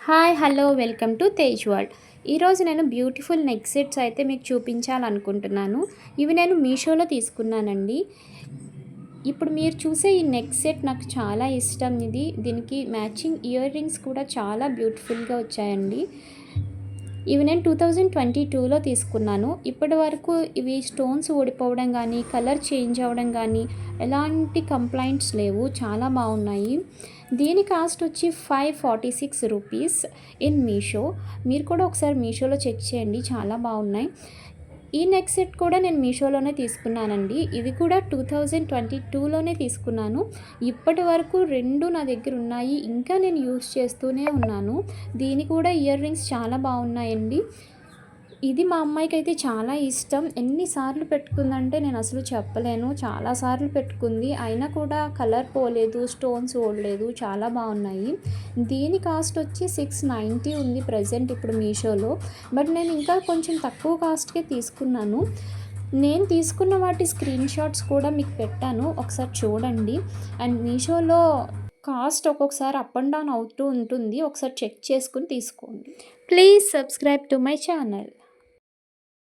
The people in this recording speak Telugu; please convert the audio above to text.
Hi hello welcome to Tej world. ఈరోజు నేను బ్యూటిఫుల్ నెక్ సెట్స్ అయితే మీకు చూపించాలనుకుంటున్నాను. ఇవి నేను మీషోలో తీసుకున్నానండి. ఇప్పుడు మీరు చూసే ఈ నెక్ సెట్ నాకు చాలా ఇష్టం. దీనికి మ్యాచింగ్ ఇయర్ రింగ్స్ కూడా చాలా బ్యూటిఫుల్గా వచ్చాయండి. ఇవి నేను 2022లో తీసుకున్నాను. ఇప్పటి వరకు ఇవి స్టోన్స్ ఊడిపోవడం కానీ కలర్ చేంజ్ అవ్వడం కానీ ఎలాంటి కంప్లైంట్స్ లేవు. చాలా బాగున్నాయి. దీని కాస్ట్ వచ్చి 546 రూపీస్ ఇన్ మీషో. మీరు కూడా ఒకసారి మీషోలో చెక్ చేయండి, చాలా బాగున్నాయి. ఈ నెక్ సెట్ కూడా నేను మీషోలోనే తీసుకున్నానండి. ఇది కూడా 2022లోనే తీసుకున్నాను. ఇప్పటి వరకు 2 నా దగ్గర ఉన్నాయి, ఇంకా నేను యూస్ చేస్తూనే ఉన్నాను. దీని కూడా ఇయర్ రింగ్స్ చాలా బాగున్నాయండి. ఇది మా అమ్మాయికి అయితే చాలా ఇష్టం. ఎన్నిసార్లు పెట్టుకుందంటే నేను అసలు చెప్పలేను. చాలాసార్లు పెట్టుకుంది, అయినా కూడా కలర్ పోలేదు, స్టోన్స్ ఓడలేదు, చాలా బాగున్నాయి. దీని కాస్ట్ వచ్చి 690 ఉంది ప్రజెంట్ ఇప్పుడు మీషోలో. బట్ నేను ఇంకా కొంచెం తక్కువ కాస్ట్కే తీసుకున్నాను. నేను తీసుకున్న వాటి స్క్రీన్ షాట్స్ కూడా మీకు పెట్టాను, ఒకసారి చూడండి. అండ్ మీషోలో కాస్ట్ ఒక్కొక్కసారి అప్ అండ్ డౌన్ అవుతూ ఉంటుంది, ఒకసారి చెక్ చేసుకుని తీసుకోండి. Please subscribe to my channel.